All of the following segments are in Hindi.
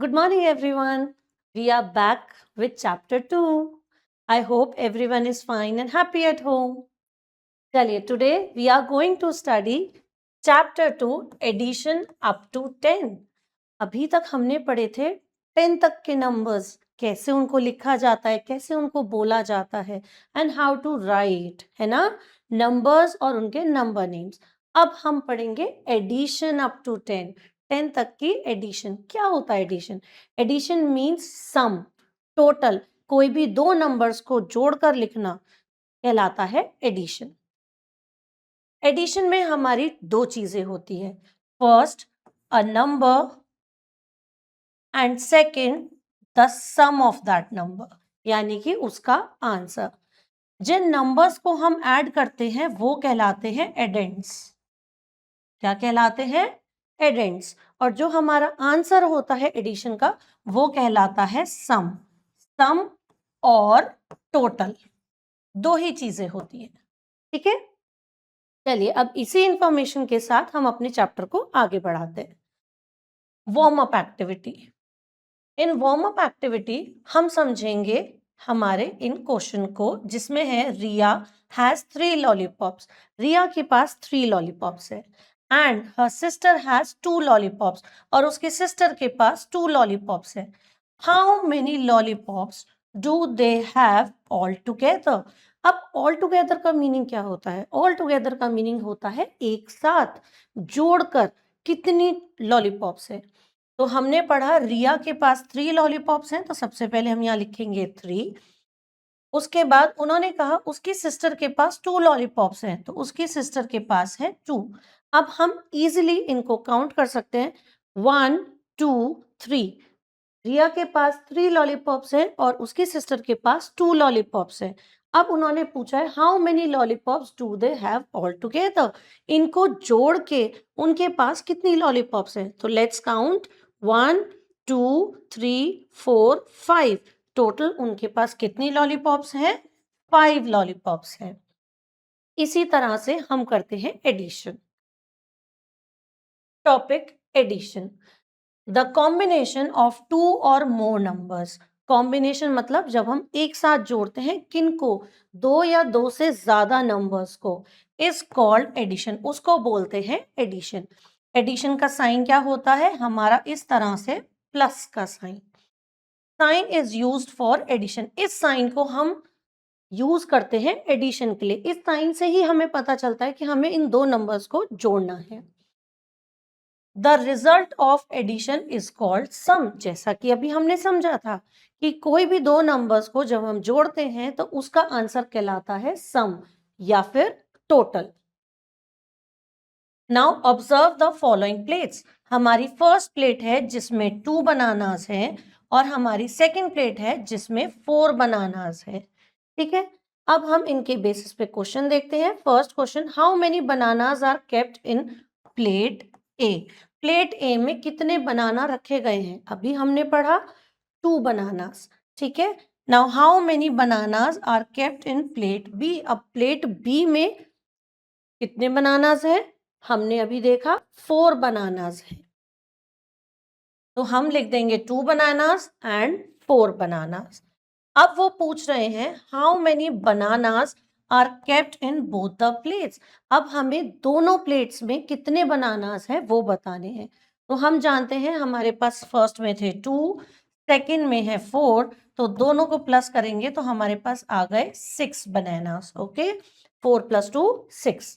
Good morning, everyone. We are back with chapter 2. I hope everyone is fine and happy at home. Today we are going to study chapter 2, addition up to 10. अभी तक हमने पढ़े थे 10 तक के नंबर्स, कैसे उनको लिखा जाता है, कैसे उनको बोला जाता है एंड हाउ टू राइट, है ना, नंबर्स और उनके नंबर नेम्स. अब हम पढ़ेंगे एडिशन अप टू 10. 10 तक की एडिशन. क्या होता है एडिशन? एडिशन मीन्स सम, टोटल. कोई भी दो नंबर्स को जोड़कर लिखना कहलाता है एडिशन. एडिशन में हमारी दो चीजें होती है. First, a number, and second, the sum of that number, यानी कि उसका आंसर. जिन नंबर्स को हम ऐड करते हैं वो कहलाते हैं एडेंड्स. क्या कहलाते हैं? एडेंड्स. और जो हमारा आंसर होता है एडिशन का वो कहलाता है सम. सम और टोटल, दो ही चीजें होती हैं. ठीक है, चलिए अब इसी इंफॉर्मेशन के साथ हम अपने चैप्टर को आगे बढ़ाते हैं. Warm up activity. In warm up activity हम समझेंगे हमारे इन क्वेश्चन को, जिसमें है रिया हैज 3 लॉलीपॉप्स. रिया के पास 3 लॉलीपॉप्स है and her sister has 2 lollipops, और उसके सिस्टर के पास 2 लॉलीपॉप्स है. How many lollipops do they have all together? अब ऑल टुगेदर का मीनिंग क्या होता है? ऑल टुगेदर का मीनिंग होता है एक साथ, जोड़कर कितनी लॉलीपॉप्स है. तो हमने पढ़ा रिया के पास 3 लॉलीपॉप्स हैं, तो सबसे पहले हम यहाँ लिखेंगे 3. उसके बाद उन्होंने कहा उसकी सिस्टर के पास 2 लॉलीपॉप्स हैं, तो उसकी सिस्टर के पास है 2. अब हम इजीली इनको काउंट कर सकते हैं. 1 2 3. रिया के पास 3 लॉलीपॉप्स हैं और उसकी सिस्टर के पास 2 लॉलीपॉप्स हैं. अब उन्होंने पूछा है how many lollipops do they have all together? इनको जोड़ के उनके पास कितनी लॉलीपॉप्स हैं? तो लेट्स काउंट. 1 2 3 4 5. टोटल उनके पास कितनी लॉलीपॉप्स हैं? 5 लॉलीपॉप्स हैं. इसी तरह से हम करते हैं addition. Topic addition. The combination of 2 और मोर नंबर्स. कॉम्बिनेशन मतलब जब हम एक साथ जोड़ते हैं किनको? 2 या 2 से ज्यादा नंबर्स को, इज कॉल्ड एडिशन. उसको बोलते हैं एडिशन. एडिशन का साइन क्या होता है हमारा? इस तरह से प्लस का sign. Sign is used for addition. इस साइन को हम यूज करते हैं एडिशन के लिए. इस साइन से ही हमें पता चलता है कि हमें इन दो नंबर्स को जोड़ना है. The result of addition is called sum. जैसा कि अभी हमने समझा था कि कोई भी दो नंबर्स को जब हम जोड़ते हैं तो उसका आंसर कहलाता है सम या फिर total. Now observe the following plates. हमारी फर्स्ट प्लेट है जिसमें 2 बनानास हैं और हमारी सेकंड प्लेट है जिसमें 4 बनानास है. ठीक है, अब हम इनके बेसिस पे क्वेश्चन देखते हैं. First question, how many bananas are kept in plate A? Plate A में कितने बनाना रखे गए हैं? अभी हमने पढ़ा 2 बनानास. ठीक है, now how many bananas are kept in plate B? अब प्लेट बी में कितने बनानास हैं? हमने अभी देखा 4 बनानास हैं, तो हम लिख देंगे 2 बनानास एंड 4 बनानास. अब वो पूछ रहे हैं how many bananas are kept in both the plates. अब हमें दोनों प्लेट्स में कितने बनानास हैं वो बताने हैं. तो हम जानते हैं हमारे पास फर्स्ट में थे 2, सेकंड में है 4, तो दोनों को प्लस करेंगे तो हमारे पास आ गए 6 bananas. Okay, 4 + 2 6.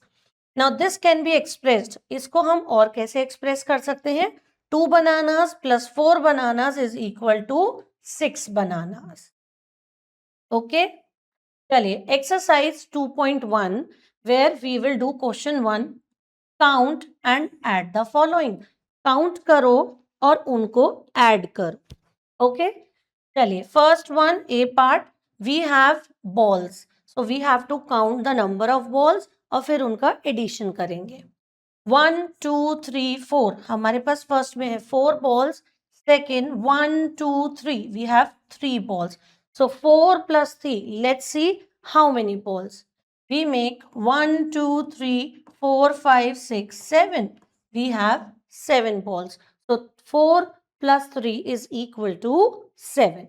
Now this can be expressed. इसको हम और कैसे एक्सप्रेस कर सकते हैं? 2 bananas + 4 bananas is equal to 6 bananas. Okay, चलिए exercise 2.1 where we will do question 1, count and add the following. Count करो और उनको ऐड करो. ओके, चलिए first one, A part. We have balls, so we have to count the number of balls और फिर उनका एडिशन करेंगे. 1 2 3 4. हमारे पास फर्स्ट में है 4 balls. Second 1 2 3, we have 3 balls. So 4 + 3, let's see how many balls. We make 1 2 3 4 5 6 7. We have 7 balls. So 4 plus 3 is equal to 7.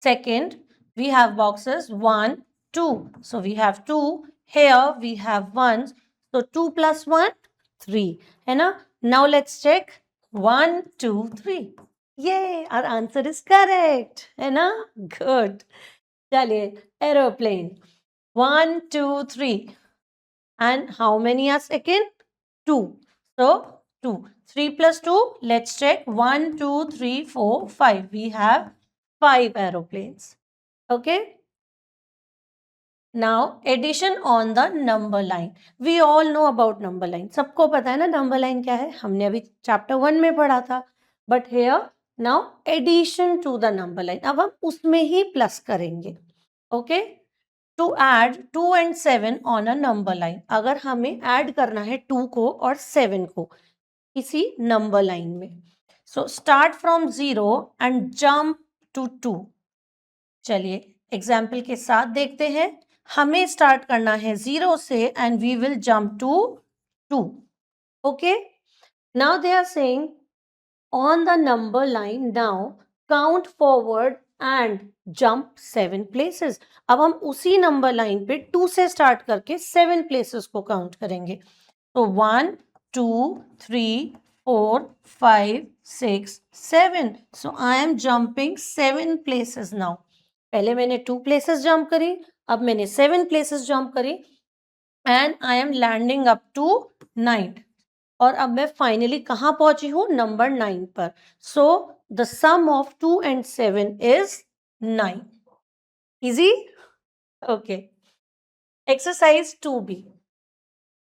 Second, we have boxes 1, 2. So we have 2. Here we have 1. So 2 plus 1, 3. है ना? Now let's check. 1, 2, 3. Yay! Our answer is correct. है ना? Good. चलिए, aeroplane. 1, 2, 3. And how many are second? 2. So 2. 3 plus 2. Let's check. 1, 2, 3, 4, 5. We have 5 aeroplanes. Okay. Now addition on the number line. We all know about number line. सबको पता है ना number line क्या है? हमने अभी chapter 1 में पढ़ा था. But here now addition to the number line. अब हम उसमें ही plus करेंगे. Okay. To add 2 and 7 on a number line. अगर हमें add करना है 2 को और 7 को किसी number line में. So start from 0 and jump to 2. चलिए एग्जाम्पल के साथ देखते हैं. हमें स्टार्ट करना है 0 से and we will jump to 2. Okay. Now they are saying on the number line now count forward and jump 7 places. अब हम उसी नंबर लाइन पे 2 से स्टार्ट करके 7 प्लेसेस को काउंट करेंगे. तो 1, 2, 3, 4, 5, 6, 7. So I am jumping 7 places now. पहले मैंने 2 प्लेसेस जंप करी, अब मैंने 7 प्लेसेस जंप करी and I am landing up to 9. और अब मैं फाइनली कहाँ पहुंची हूँ? नंबर 9 पर. So the sum of 2 and 7 is 9. Easy? Okay. Exercise 2B.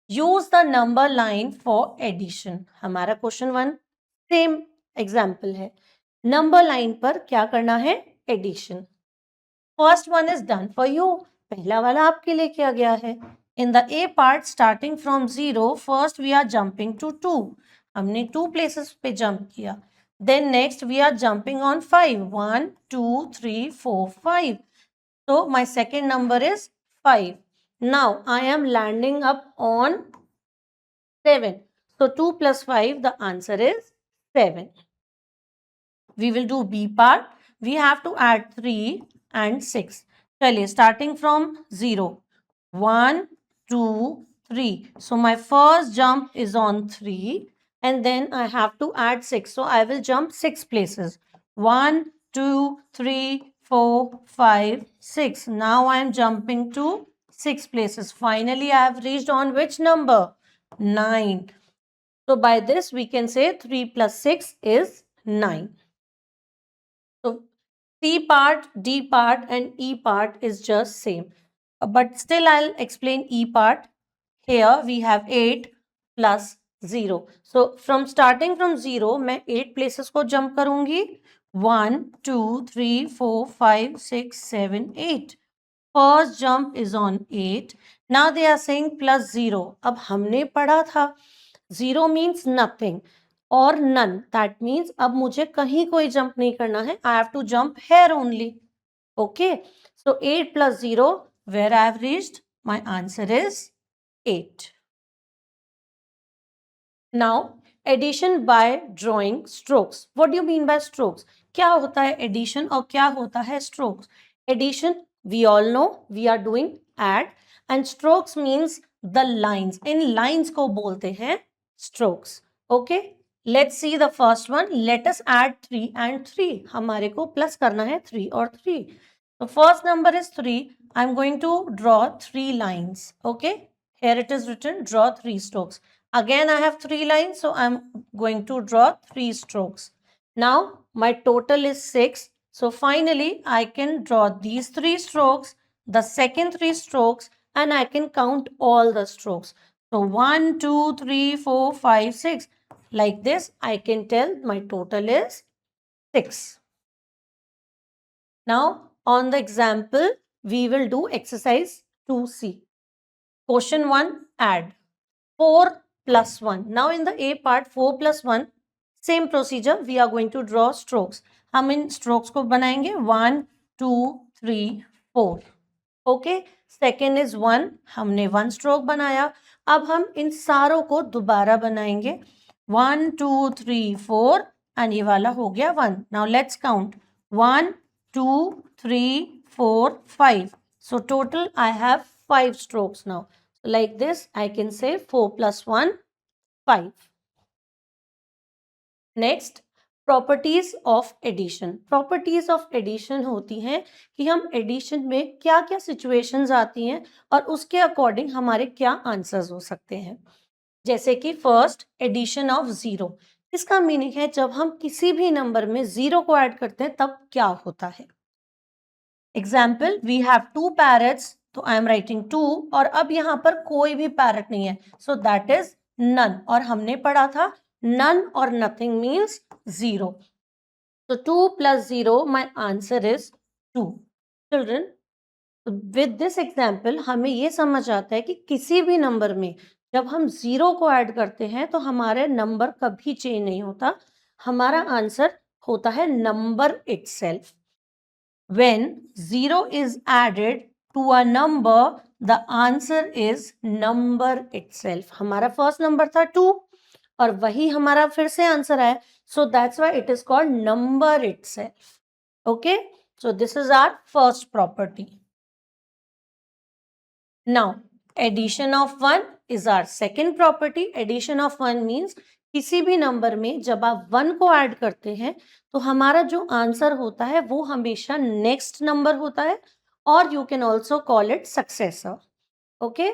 Use the number line for addition. हमारा क्वेश्चन 1 सेम एग्जाम्पल है. नंबर लाइन पर क्या करना है? Addition. First one is done for you. पहला वाला आपके लिए किया गया है. In the A part starting from 0, first we are jumping to 2. हमने 2 places पे jump किया. Then next we are jumping on 5. 1, 2, 3, 4, 5. So my second number is 5. Now I am landing up on 7. So 2 plus 5, the answer is 7. We will do B part. We have to add 3 and 6. चलिए starting from 0. 1, 2, 3. So my first jump is on 3 and then I have to add 6. So I will jump 6 places. 1, 2, 3, 4, 5, 6. Now I am jumping to 6 places. Finally I have reached on which number? 9. So by this we can say 3 plus 6 is 9. So C part, D part and E part is just same. But still I'll explain E part. Here we have 8 plus 0. So from starting from 0, मैं 8 places को jump करूँगी. 1, 2, 3, 4, 5, 6, 7, 8. First jump is on 8. Now they are saying plus 0. अब हमने पढ़ा था 0 means nothing. और none. That means अब मुझे कहीं कोई jump नहीं करना है. I have to jump here only. Okay. So 8 plus 0, where I have reached? My answer is 8. Now addition by drawing strokes. What do you mean by strokes? क्या होता है addition और क्या होता है strokes? Addition, we all know we are doing add and strokes means the lines. In lines को बोलते हैं strokes. Okay. Let's see the first one. Let us add 3 and 3. हमारे को plus करना है 3 और 3. The first number is 3. I'm going to draw 3 lines. Okay. Here it is written draw 3 strokes. Again I have 3 lines. So I'm going to draw 3 strokes. Now my total is 6. So finally I can draw these 3 strokes, the second 3 strokes and I can count all the strokes. So 1, 2, 3, 4, 5, 6. Like this, I can tell my total is 6. Now, on the example, we will do exercise 2C. Question 1, add 4 plus 1. Now, in the A part, 4 plus 1, same procedure, we are going to draw strokes. हम इन strokes को बनाएंगे 1, 2, 3, 4. Okay, second is 1. हमने 1 stroke बनाया. अब हम इन सारों को दोबारा बनाएंगे. 1 2 3 4 एंड ये वाला हो गया 1. Now let's count 1 2 3 4 5. So total I have 5 strokes now. So like this I can say 4 plus 1 5. Next properties of addition. Properties of addition होती हैं कि हम एडिशन में क्या क्या सिचुएशंस आती हैं और उसके अकॉर्डिंग हमारे क्या आंसर्स हो सकते हैं. जैसे कि फर्स्ट एडिशन ऑफ जीरो. इसका मीनिंग है जब हम किसी भी नंबर में जीरो को ऐड करते हैं तब क्या होता है. एग्जाम्पल, वी हैव 2 पैरट्स, तो आई एम राइटिंग 2 और अब यहां पर कोई भी पैरट नहीं है, सो दैट इज नन. और हमने पढ़ा था none or nothing means 0. So 2 plus 0, my answer is 2. Children, with this example हमें ये समझ आता है कि किसी भी नंबर में जब हम 0 को ऐड करते हैं तो हमारे नंबर कभी चेंज नहीं होता. हमारा आंसर होता है number itself. When 0 is added to a number, the answer is number itself. हमारा फर्स्ट नंबर था 2 और वही हमारा फिर से आंसर आया. So that's why it is called number itself. Okay, so this is our first property. Now addition of 1 is our second property. Addition of 1 means किसी भी नंबर में जब आप 1 को ऐड करते हैं तो हमारा जो आंसर होता है वो हमेशा नेक्स्ट नंबर होता है और you can also call it successor. Okay,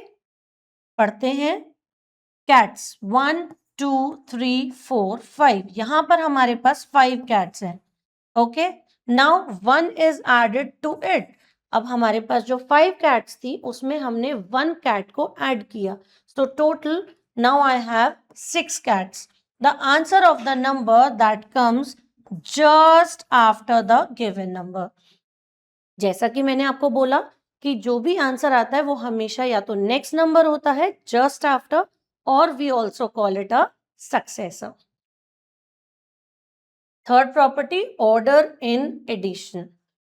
पढ़ते हैं. कैट्स 1 2 3 4 5. यहां पर हमारे पास 5 कैट्स हैं. Okay, now 1 is added to it. अब हमारे पास जो 5 कैट्स थी उसमें हमने 1 कैट को ऐड किया. So total now I have 6 cats. The answer of the number that comes just after the given number. जैसा कि मैंने आपको बोला कि जो भी आंसर आता है वो हमेशा या तो नेक्स्ट नंबर होता है just after, or we also call it a successor. Third property, order in addition.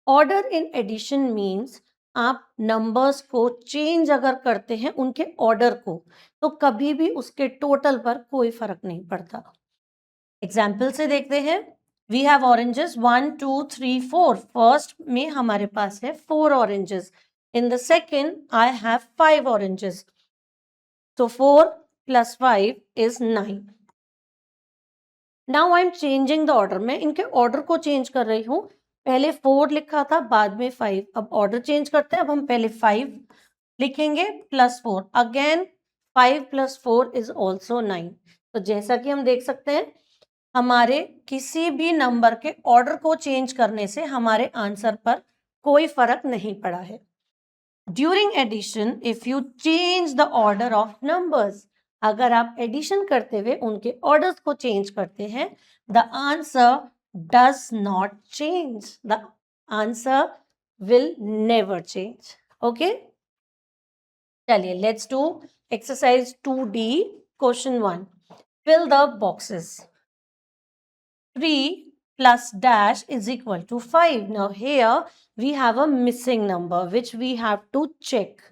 Order in addition means आप नंबर्स को चेंज अगर करते हैं उनके ऑर्डर को तो कभी भी उसके टोटल पर कोई फर्क नहीं पड़ता. एग्जाम्पल से देखते हैं. We have oranges 1 2 3 4. फर्स्ट में हमारे पास है 4 oranges. In the second I have 5 oranges. तो 4 plus 5 is 9. Now I am changing the order. मैं इनके ऑर्डर को चेंज कर रही हूँ. पहले 4 लिखा था, बाद में 5. अब ऑर्डर चेंज करते हैं. अब हम पहले 5 लिखेंगे plus 4. Again 5 plus 4 is also 9. तो जैसा कि हम देख सकते हैं हमारे किसी भी नंबर के ऑर्डर को चेंज करने से हमारे आंसर पर कोई फर्क नहीं पड़ा है. During addition if you change the order of numbers, अगर आप एडिशन करते हुए उनके ऑर्डर्स को चेंज करते हैं, the answer does not change. The answer will never change. Okay, चलिए let's do exercise 2D. Question 1, fill the boxes. 3 plus dash is equal to 5. Now here we have a missing number which we have to check.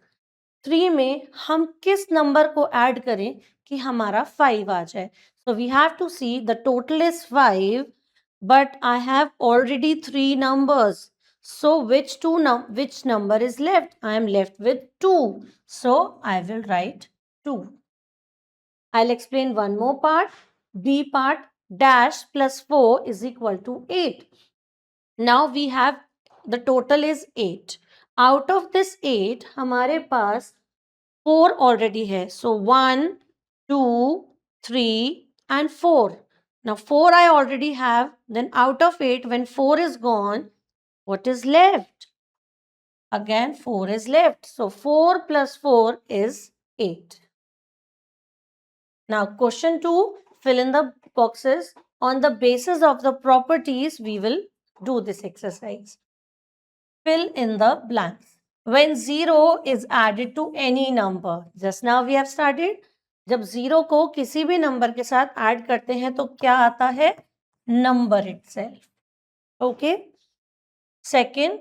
3 में हम किस नंबर को ऐड करें कि हमारा 5 आ जाए. So we have to see the total is 5 but I have already 3 numbers. So which number is left? I am left with 2. So I will write 2. I'll explain one more part. B part, dash plus 4 is equal to 8. Now we have the total is 8. Out of this 8 हमारे पास 4 already है. So 1, 2, 3 and 4. Now 4 I already have. Then out of 8, when 4 is gone, what is left? Again 4 is left. So 4 plus 4 is 8. Now question 2, fill in the boxes. On the basis of the properties, we will do this exercise. Fill in the blanks. When 0 is added to any number, just now we have started. जब 0 को किसी भी नंबर के साथ ऐड करते हैं तो क्या आता है? Number itself. Okay. Second,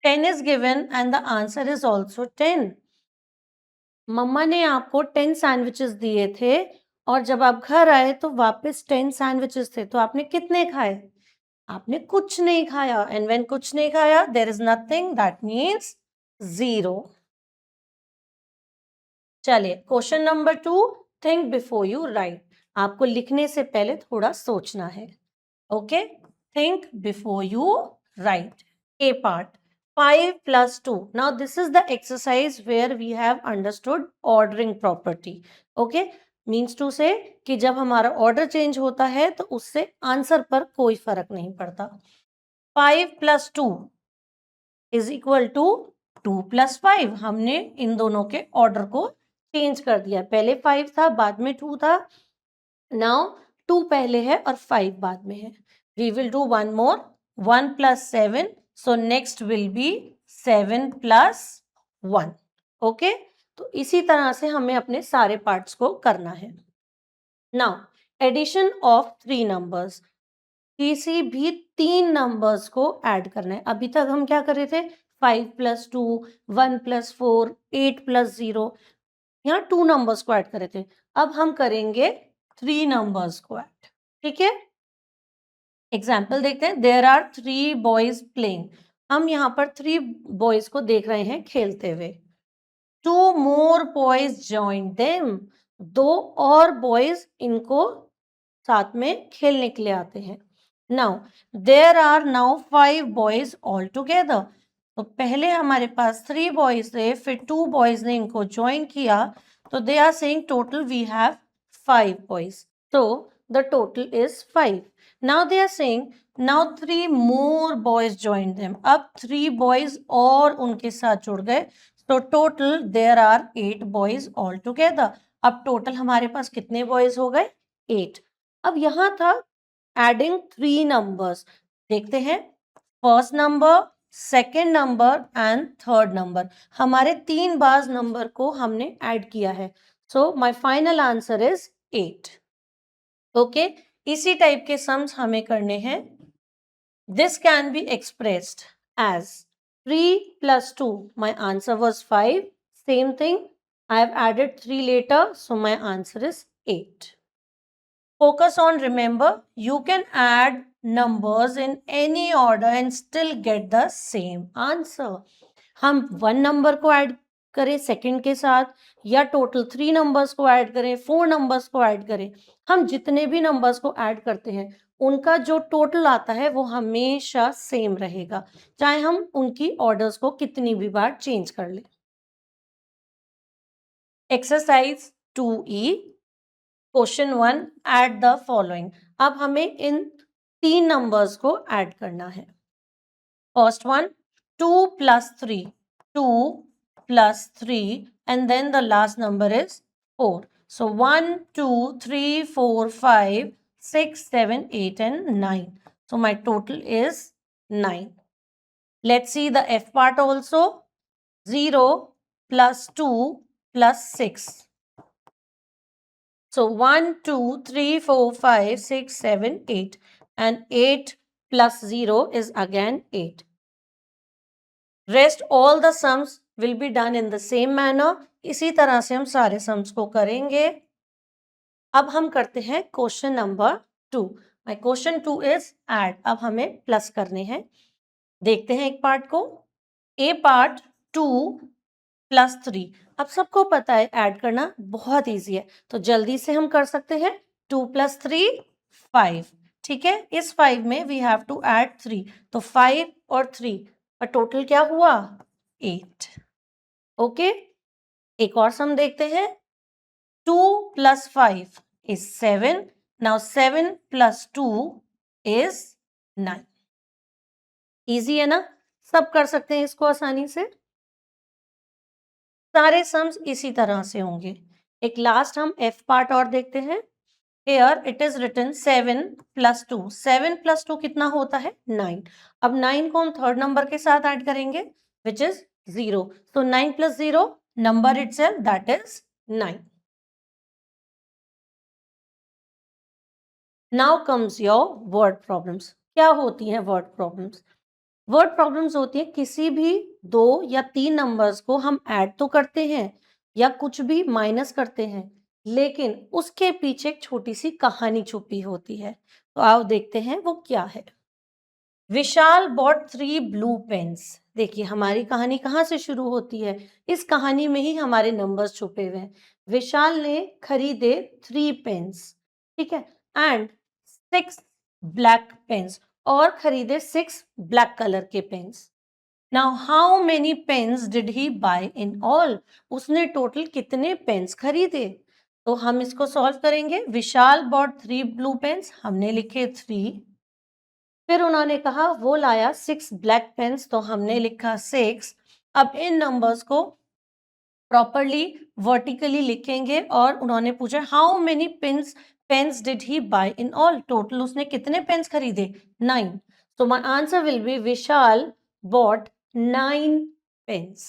10 is given and the answer is also 10. मम्मा ने आपको 10 सैंडविचेस दिए थे और जब आप घर आए तो वापस 10 सैंडविचेस थे, तो आपने कितने खाए? आपने कुछ नहीं खाया। एंड व्हेन कुछ नहीं खाया, there is nothing, that means 0। चलिए question number 2, think before you write. आपको लिखने से पहले थोड़ा सोचना है। Okay, think before you write. A part, 5 plus 2. Now this is the exercise where we have understood ordering property. Okay, means to say कि जब हमारा ऑर्डर चेंज होता है तो उससे आंसर पर कोई फर्क नहीं पड़ता। 5 plus 2 is equal to 2 plus 5। हमने इन दोनों के ऑर्डर को चेंज कर दिया। पहले 5 था, बाद में 2 था। नाउ 2 पहले है और 5 बाद में है। We will do one more, 1 plus 7, so next will be 7 plus 1। Okay, तो इसी तरह से हमें अपने सारे पार्ट्स को करना है। नाउ एडिशन ऑफ 3 नंबर्स, किसी भी 3 नंबर्स को ऐड करना है। अभी तक हम क्या कर रहे थे? 5 plus 2, 1 plus 4, 8 plus 0, यहाँ 2 नंबर्स को ऐड कर रहे थे। अब हम करेंगे 3 नंबर्स को ऐड। ठीक है, एग्जाम्पल देखते हैं। There are 3 boys playing. हम यहाँ पर 3 बॉयज को देख रहे हैं खेलते हुए। 2 more boys joined them। 2 और बॉयज इनको साथ में खेलने के लिए आते हैं। Now there are now 5 boys all together. तो पहले हमारे पास 3 बॉयज थे, फिर 2 बॉयज ने इनको ज्वाइन किया, तो they are saying total we have 5 boys, so the total is 5। now they are saying now 3 more boys joined them। अब 3 boys और उनके साथ जुड़ गए, तो total there are 8 boys all together। अब टोटल हमारे पास कितने बॉयज हो गए? 8। अब यहां था एडिंग 3 नंबर्स। देखते हैं, first number, second number and third number. हमारे 3 बार नंबर को हमने ऐड किया है, so my final answer is 8। Okay, इसी टाइप के सम्स हमें करने हैं। This can be expressed as 3 plus 2, my answer was 5। Same thing, I have added 3 later, so my answer is 8। Focus on, remember, you can add numbers in any order and still get the same answer। हम 1 नंबर को ऐड करें सेकंड के साथ, या टोटल 3 नंबर्स को ऐड करें, 4 नंबर्स को ऐड करें, हम जितने भी नंबर्स को ऐड करते हैं उनका जो टोटल आता है वो हमेशा सेम रहेगा, चाहे हम उनकी ऑर्डर्स को कितनी भी बार चेंज कर लें। Exercise 2E, question 1, add the following. अब हमें इन 3 नंबर्स को ऐड करना है। First one, 2 plus 3, 2 plus 3, and then the last number is 4। So 1, 2, 3, 4, 5, 6, 7, 8 and 9। So my total is 9। Let's see the F part also. 0 plus 2 plus 6। So 1, 2, 3, 4, 5, 6, 7, 8 and 8 plus 0 is again 8। Rest all the sums will be done in the same manner। इसी तरह से हम सारे सम्स को करेंगे। अब हम करते हैं question number 2। My question 2 is add. अब हमें प्लस करने हैं। देखते हैं एक पार्ट को। ए पार्ट 2 plus 3। अब सबको पता है ऐड करना बहुत इजी है, तो जल्दी से हम कर सकते हैं। 2 plus 3, 5। ठीक है, इस 5 में वी हैव टू ऐड 3, तो 5 और 3 का टोटल क्या हुआ? 8। ओके, एक और सम देखते हैं। 2 plus 5 is 7। Now 7 plus 2 is 9। Easy है ना, सब कर सकते हैं इसको आसानी से। सारे सम्स इसी तरह से होंगे। एक लास्ट हम एफ पार्ट और देखते हैं। Here it is written 7 plus 2। 7 plus 2 कितना होता है? 9। अब 9 को हम थर्ड नंबर के साथ ऐड करेंगे, which is 0। So 9 plus 0, number itself, that is 9। Now comes your word problems। क्या होती हैं word problems? वर्ड प्रॉब्लम्स होती है किसी भी 2 या 3 नंबर्स को हम ऐड तो करते हैं या कुछ भी माइनस करते हैं, लेकिन उसके पीछे एक छोटी सी कहानी छुपी होती है। तो आओ देखते हैं वो क्या है। विशाल बॉट 3 ब्लू पेन्स। देखिए हमारी कहानी कहाँ से शुरू होती है, इस कहानी में ही हमारे नंबर्स छुपे हुए हैं। विशाल ने खरीदे 3 पेन्स, ठीक है, एंड 6 ब्लैक पेन्स, और खरीदे 6 ब्लैक कलर के pens. Now how many pens did he buy in all? उसने टोटल कितने पेन्स खरीदे? तो हम इसको सॉल्व करेंगे। विशाल बॉट 3 ब्लू पेन्स, हमने लिखे 3। फिर उन्होंने कहा वो लाया 6 ब्लैक पेन्स, तो हमने लिखा 6। अब इन नंबर्स को प्रॉपरली वर्टिकली लिखेंगे और उन्होंने पूछा how many pens did he buy in all? Total उसने कितने पेन्स खरीदे? 9। So my answer will be Vishal bought 9 pens.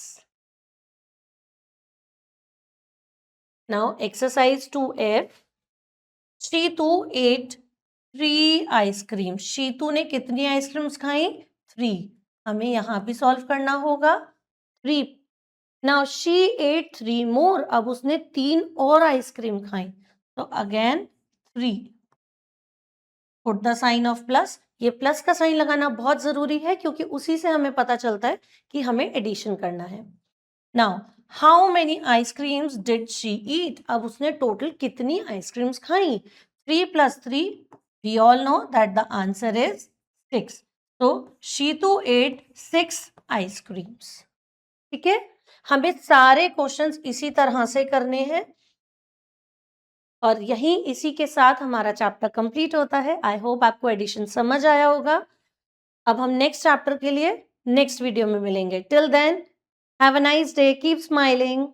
Now exercise 2F. Sheetu ate 3 ice cream. Sheetu ने कितनी आइसक्रीम्स खाई? 3। हमें यहां भी सॉल्व करना होगा। 3। Now she ate 3 more. अब उसने 3 और आइसक्रीम खाई, तो again 3। Put the sign of plus. ये प्लस का साइन लगाना बहुत जरूरी है क्योंकि उसी से हमें पता चलता है कि हमें एडिशन करना है। Now how many ice creams did she eat? अब उसने टोटल कितनी आइसक्रीम्स खाई? 3 + 3, we all know that the answer is 6। तो शीतू एट 6 आइसक्रीम्स। ठीक है, हमें सारे क्वेश्चंस इसी तरह से करने हैं और यही इसी के साथ हमारा चैप्टर कंप्लीट होता है। आई होप आपको एडिशन समझ आया होगा। अब हम नेक्स्ट चैप्टर के लिए नेक्स्ट वीडियो में मिलेंगे। Till then have a nice day, keep smiling.